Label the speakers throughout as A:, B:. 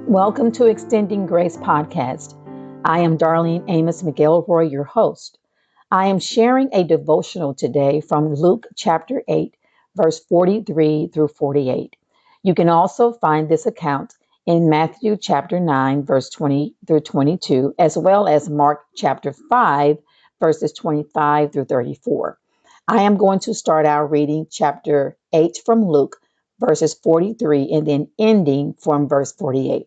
A: Welcome to Extending Grace Podcast. I am Darlene Amos-McElroy, your host. I am sharing a devotional today from Luke chapter 8, verse 43 through 48. You can also find this account in Matthew chapter 9, verse 20 through 22, as well as Mark chapter 5, verses 25 through 34. I am going to start out reading chapter 8 from Luke, verses 43, and then ending from verse 48.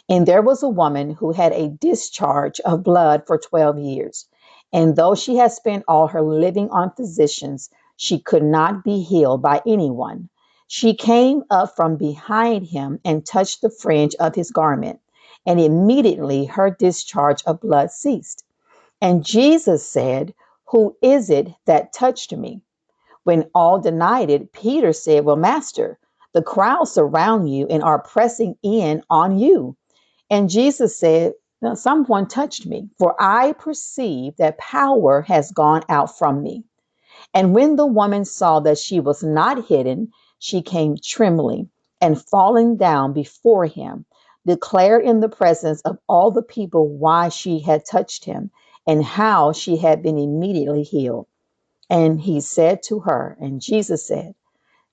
A: And there was a woman who had a discharge of blood for 12 years. And though she had spent all her living on physicians, she could not be healed by anyone. She came up from behind him and touched the fringe of his garment. And immediately her discharge of blood ceased. And Jesus said, "Who is it that touched me?" When all denied it, Peter said, "Well, Master, the crowd surround you and are pressing in on you." And Jesus said, "No, someone touched me, for I perceive that power has gone out from me." And when the woman saw that she was not hidden, she came trembling and falling down before him, declared in the presence of all the people why she had touched him and how she had been immediately healed. And he said to her, and Jesus said,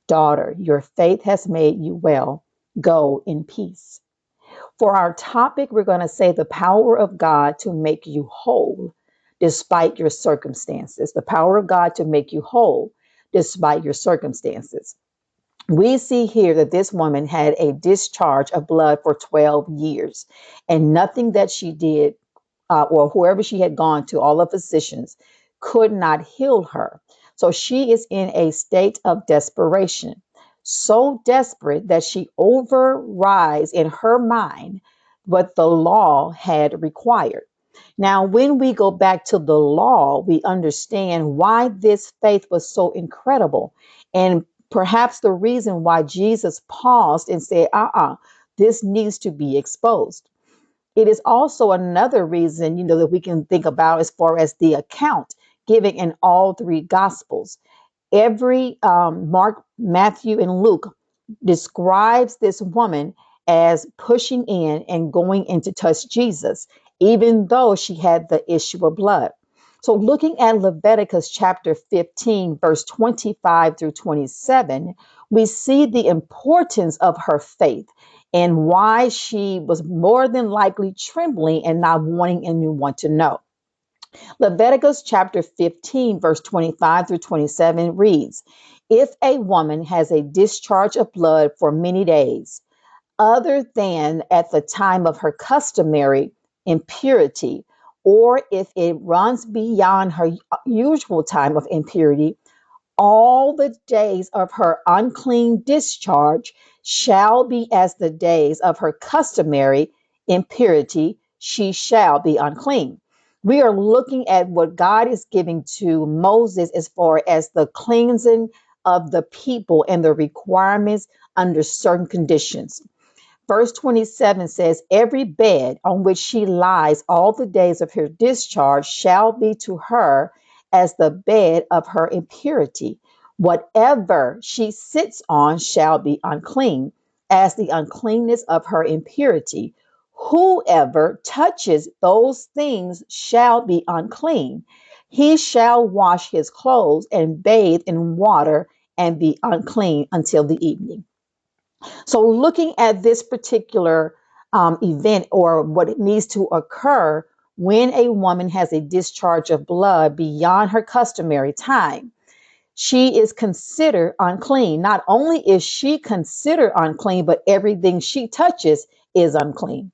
A: "Daughter, your faith has made you well. Go in peace." For our topic, we're going to say the power of God to make you whole despite your circumstances. The power of God to make you whole despite your circumstances. We see here that this woman had a discharge of blood for 12 years, and nothing that she did, or whoever she had gone to, all the physicians, could not heal her. So she is in a state of desperation, so desperate that she overrides in her mind what the law had required. Now, when we go back to the law, we understand why this faith was so incredible. And perhaps the reason why Jesus paused and said, this needs to be exposed. It is also another reason, that we can think about as far as the account given in all three gospels. Every Mark, Matthew, and Luke describes this woman as pushing in and going in to touch Jesus, even though she had the issue of blood. So looking at Leviticus chapter 15, verse 25 through 27, we see the importance of her faith and why she was more than likely trembling and not wanting anyone to know. Leviticus chapter 15, verse 25 through 27 reads, "If a woman has a discharge of blood for many days, other than at the time of her customary impurity, or if it runs beyond her usual time of impurity, all the days of her unclean discharge shall be as the days of her customary impurity. She shall be unclean." We are looking at what God is giving to Moses as far as the cleansing of the people and the requirements under certain conditions. Verse 27 says, "Every bed on which she lies all the days of her discharge shall be to her as the bed of her impurity. Whatever she sits on shall be unclean, as the uncleanness of her impurity. Whoever touches those things shall be unclean. He shall wash his clothes and bathe in water and be unclean until the evening." So looking at this particular event, or what it needs to occur when a woman has a discharge of blood beyond her customary time, she is considered unclean. Not only is she considered unclean, but everything she touches is unclean.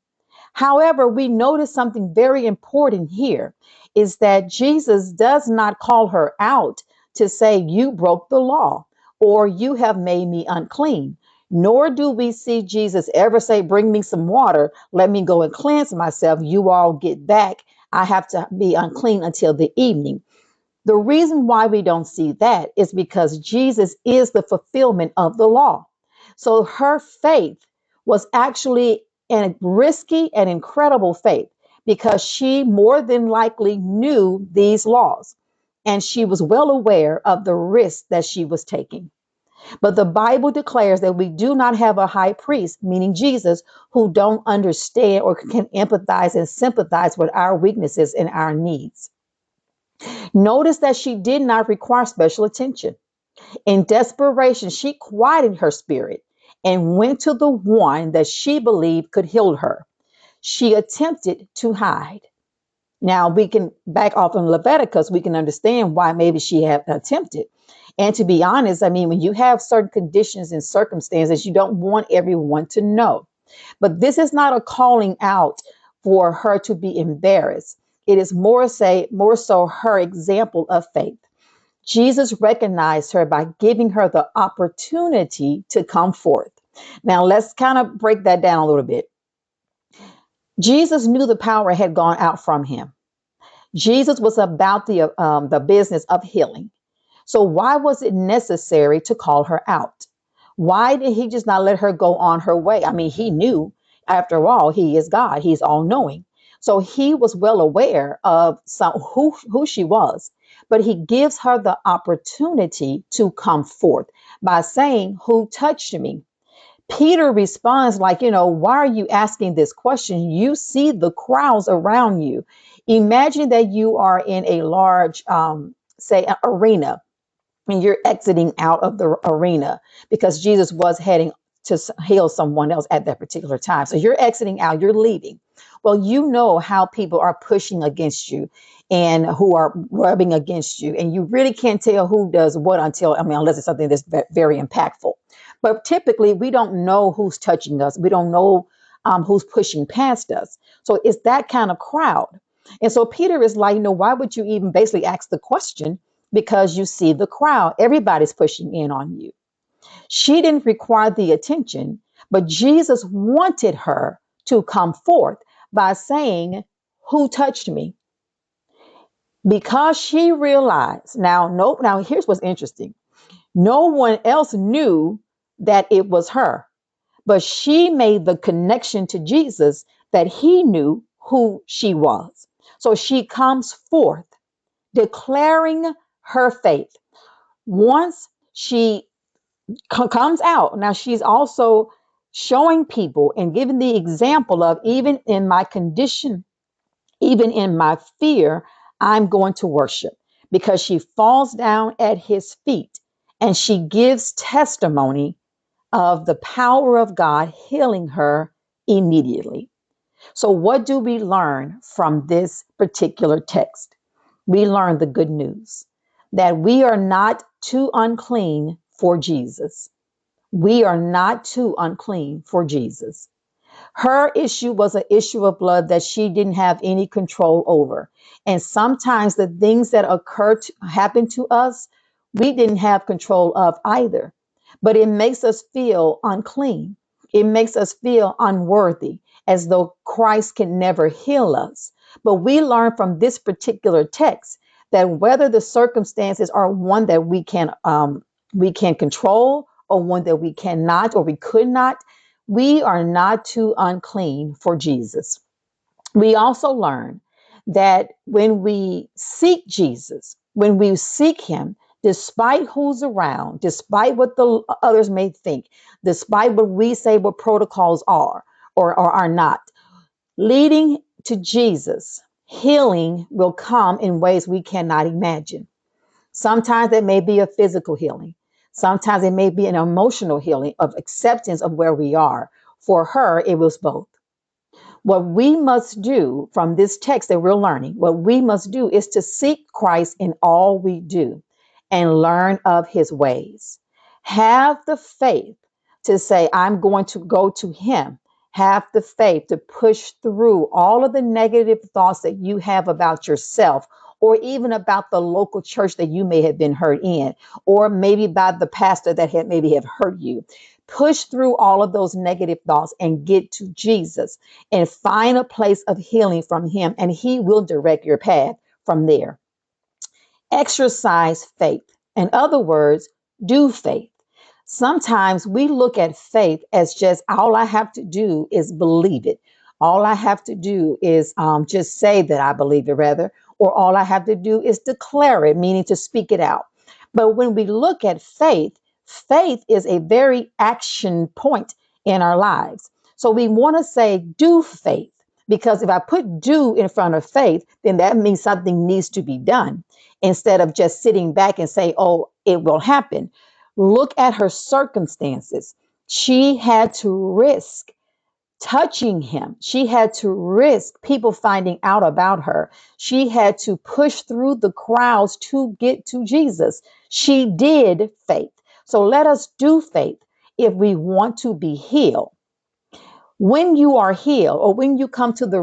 A: However, we notice something very important here is that Jesus does not call her out to say, "You broke the law," or "You have made me unclean." Nor do we see Jesus ever say, "Bring me some water. Let me go and cleanse myself. You all get back. I have to be unclean until the evening." The reason why we don't see that is because Jesus is the fulfillment of the law. So her faith was actually a risky and incredible faith because she more than likely knew these laws and she was well aware of the risk that she was taking. But the Bible declares that we do not have a high priest, meaning Jesus, who don't understand or can empathize and sympathize with our weaknesses and our needs. Notice that she did not require special attention. In desperation, she quieted her spirit and went to the one that she believed could heal her. She attempted to hide. Now we can back off in Leviticus, we can understand why maybe she had attempted. And to be honest, I mean, when you have certain conditions and circumstances, you don't want everyone to know. But this is not a calling out for her to be embarrassed. It is more so her example of faith. Jesus recognized her by giving her the opportunity to come forth. Now let's kind of break that down a little bit. Jesus knew the power had gone out from him. Jesus was about the business of healing. So why was it necessary to call her out? Why did he just not let her go on her way? I mean, he knew, after all, he is God. He's all knowing. So he was well aware of who she was, but he gives her the opportunity to come forth by saying, "Who touched me?" Peter responds like, why are you asking this question? You see the crowds around you. Imagine that you are in a large, say, arena, and you're exiting out of the arena because Jesus was heading to heal someone else at that particular time. So you're exiting out, you're leaving. Well, you know how people are pushing against you and who are rubbing against you. And you really can't tell who does what unless it's something that's very impactful. But typically, we don't know who's touching us. We don't know who's pushing past us. So it's that kind of crowd. And so Peter is like, why would you even basically ask the question? Because you see the crowd, everybody's pushing in on you. She didn't require the attention, but Jesus wanted her to come forth by saying, "Who touched me?" Because she realized, now here's what's interesting. No one else knew that it was her, but she made the connection to Jesus that he knew who she was. So she comes forth declaring her faith. Once she comes out, now she's also showing people and giving the example of, even in my condition, even in my fear, I'm going to worship, because she falls down at his feet and she gives testimony of the power of God healing her immediately. So what do we learn from this particular text? We learn the good news that we are not too unclean for Jesus. We are not too unclean for Jesus. Her issue was an issue of blood that she didn't have any control over. And sometimes the things that happen to us, we didn't have control of either. But it makes us feel unclean. It makes us feel unworthy, as though Christ can never heal us. But we learn from this particular text that whether the circumstances are one that we can control, or one that we cannot or we could not, we are not too unclean for Jesus. We also learn that when we seek Jesus, when we seek him, despite who's around, despite what the others may think, despite what we say what protocols are or are not, leading to Jesus, healing will come in ways we cannot imagine. Sometimes it may be a physical healing. Sometimes it may be an emotional healing of acceptance of where we are. For her, it was both. What we must do from this text that we're learning, what we must do is to seek Christ in all we do and learn of his ways. Have the faith to say, I'm going to go to him. Have the faith to push through all of the negative thoughts that you have about yourself, or even about the local church that you may have been hurt in, or maybe by the pastor that had maybe have hurt you. Push through all of those negative thoughts and get to Jesus and find a place of healing from him, and he will direct your path from there. Exercise faith. In other words, do faith. Sometimes we look at faith as just all I have to do is believe it. All I have to do is just say that I believe it, rather, or all I have to do is declare it, meaning to speak it out. But when we look at faith, Faith is a very action point in our lives. So we want to say do faith, because if I put do in front of faith, then that means something needs to be done instead of just sitting back and say, oh, it will happen. Look at her circumstances. She had to risk touching him. She had to risk people finding out about her. She had to push through the crowds to get to Jesus. She did faith. So let us do faith if we want to be healed. When you are healed, or when you come to the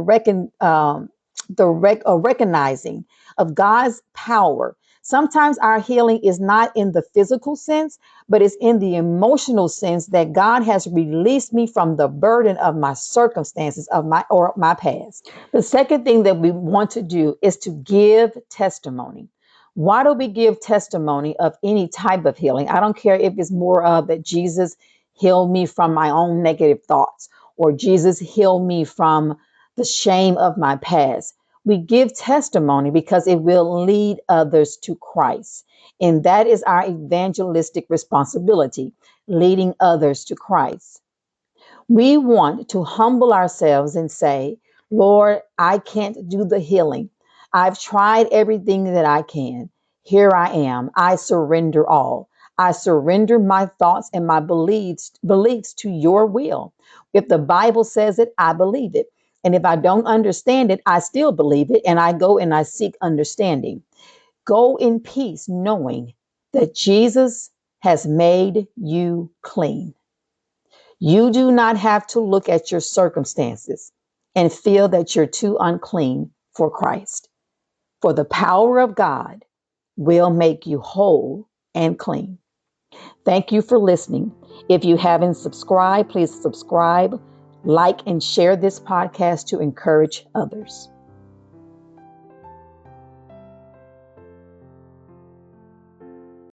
A: recognizing of God's power, sometimes our healing is not in the physical sense, but it's in the emotional sense that God has released me from the burden of my circumstances of my past. The second thing that we want to do is to give testimony. Why do we give testimony of any type of healing? I don't care if it's more of that Jesus healed me from my own negative thoughts, or Jesus healed me from the shame of my past. We give testimony because it will lead others to Christ. And that is our evangelistic responsibility, leading others to Christ. We want to humble ourselves and say, Lord, I can't do the healing. I've tried everything that I can. Here I am. I surrender all. I surrender my thoughts and my beliefs to your will. If the Bible says it, I believe it. And if I don't understand it, I still believe it. And I go and I seek understanding. Go in peace, knowing that Jesus has made you clean. You do not have to look at your circumstances and feel that you're too unclean for Christ. For the power of God will make you whole and clean. Thank you for listening. If you haven't subscribed, please subscribe, like, and share this podcast to encourage others.